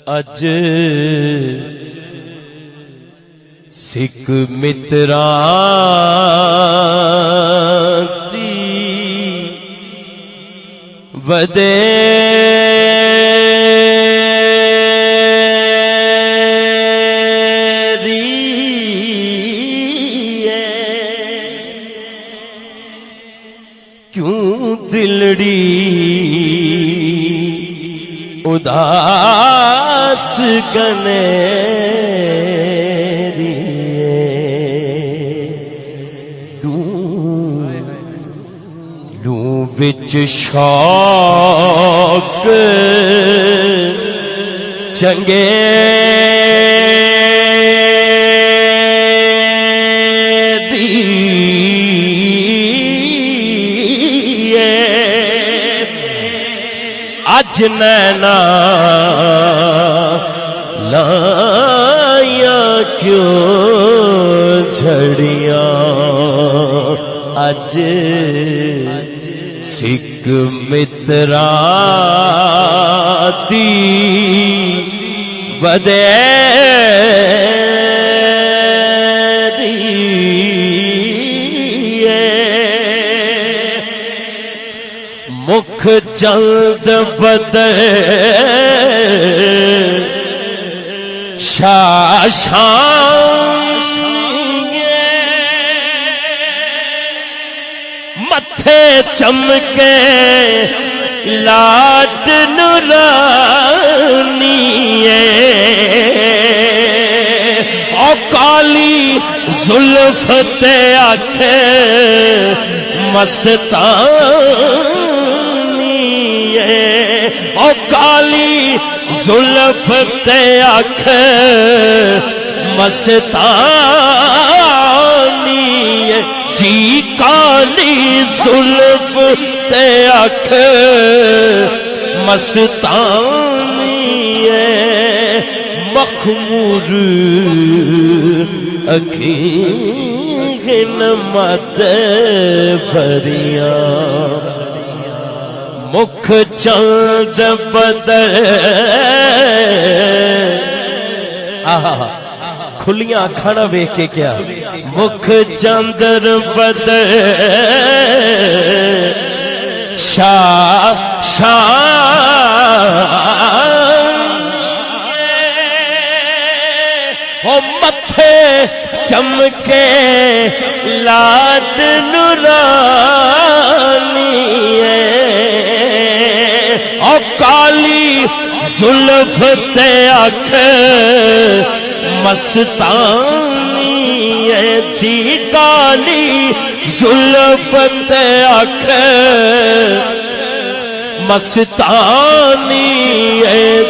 اج سکھ متراں دی ودیری ہے کیوں دلڑی اداس گنیری لوں وچ شوق چنگے اج نینا لایا کیوں جھڑیاں اج سکھ متراں دی ودیری مکھ جلد بدر شاشان متھے چمکے لاڈ نورانی او کالی زلف تے آنکھیں مستانی او کالی زلف تے آنکھیں مستانی جی کالی زلف تے آنکھیں مستانی مخمور اکھیں مت بھریاں مکھ چند بدر کھلیاں اکھاں ویکھ کے کیا مکھ چندر بدر او متھے چمکے لاڈ نورانی او کالی زلف تے آنکھیں مستانی جی کالی زلف تے آنکھیں مستانی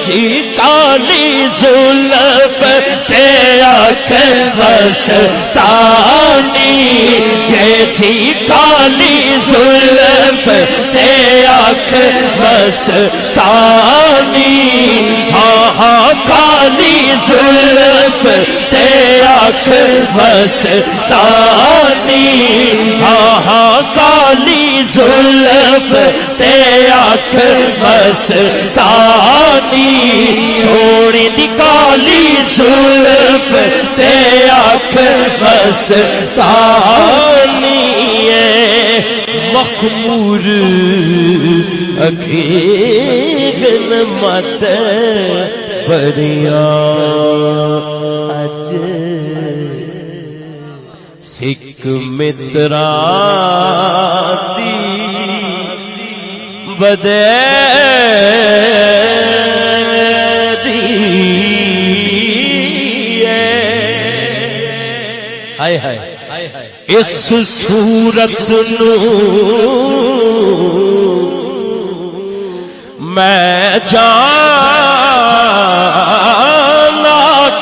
جی کالی زلف تے آنکھیں مستانی جی کالی زلف تے آنکھیں مستانی ہاں ہاں کالی زلف تے آنکھیں مستانی ہاں ہاں کالی زلف تے آنکھیں مستانی سونے دی کالی زلف تے آنکھیں مستانی مخمور اکھیں مت بھریاں اج سکھ متراں دی ودیری ہائے ہائے اس صورت نو میں جانا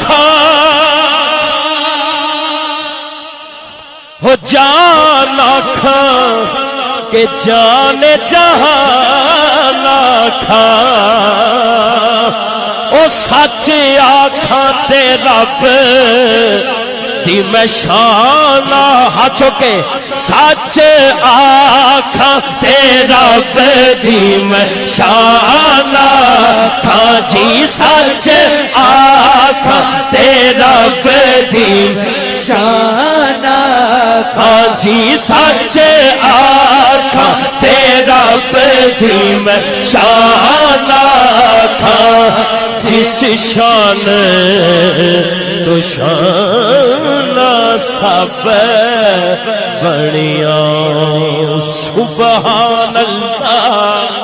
کھا ہو جانا کھا کہ جانے جہانا کھا او سچ آکھاں تے رب دی میں شانہ ہاتھوں کے سچ آکھاں تے رب دی میں شانہ کھاں جی سچ آکھاں تے رب دی شانہ کھاں جی سچ آکھاں تے رب دی میں شانہ کھاں جس شان تو شان سب بنیا سبحان اللہ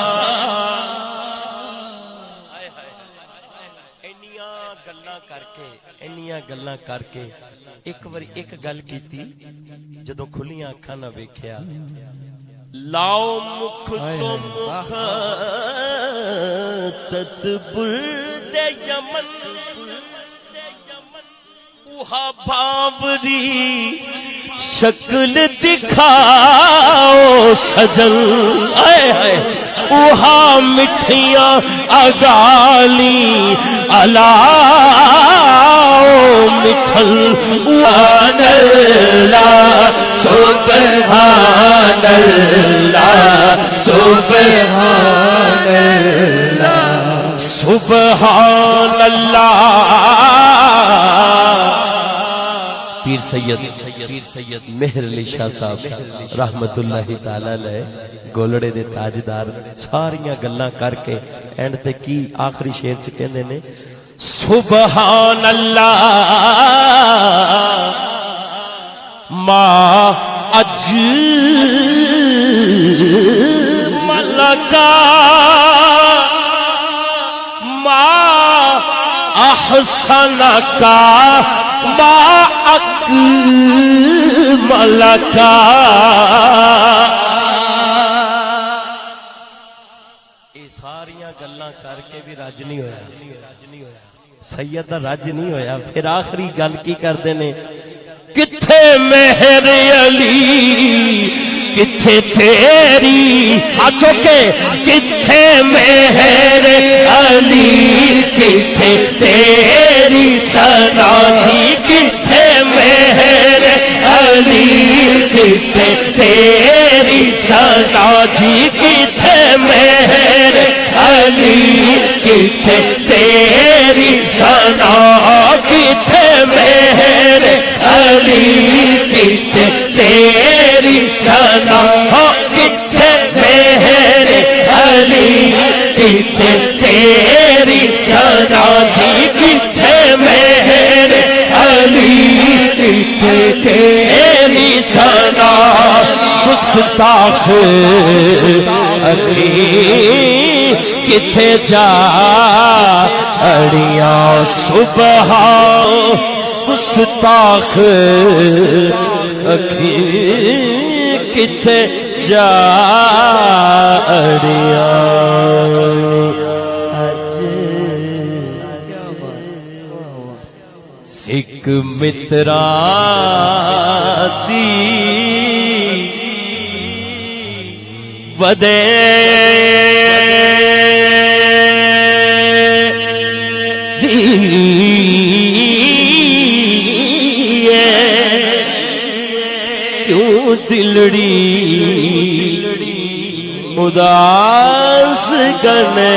انیاں گلاں کر کے ایک واری ایک گل کیتی جدوں کھلیاں اکھاں نہ ویکھیا لاؤ مکھ تو مخاطب دے یمن اوہا باوری شکل دکھاؤ سجن آئے آئے اوہا مٹھیاں اگالی علاؤ مٹھل سبحان اللہ سبحان اللہ سبحان اللہ سبحان اللہ پیر سید مہر علی شاہ صاحب رحمت اللہ تعالی علیہ گولڑے دے تاجدار ساریاں گلاں کر کے اینڈ تے کی آخری شعر چ کہندے نے سبحان اللہ ما اجمل کا ما احسن کا ما اکمل کا یہ ساریاں گلاں کر کے بھی راج نہیں ہویا سید دا راج نہیں ہویا پھر آخری گل کی کردے نے کتھے مہر علی کتھے تیری ہاتھوں کے کتھے مہر علی کتھے تیری ثنا سی کتھے مہر علی کتھے تیری ثنا سی کتھے مہر علی کتھے تیری ثنا کتھے مہر علی کتھے تیری ثنا کتھے مہر علی کتھے تیری ثنا جی کتھے مہر علی کتھے تیری ثنا گستاخ علی کتھے جا چھڑیاں صبح گستاخ اکھی کتھے جا اڑیاں سکھ مترا دی ودے کیوں دلڑی اداس گنے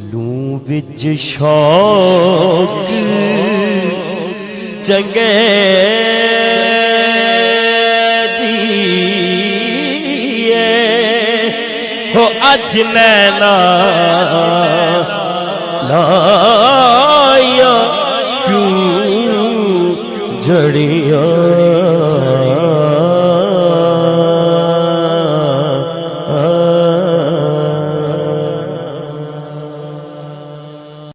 لوں وچ شوق چنگے ہو اج نینا لائیا کیوں جڑیاں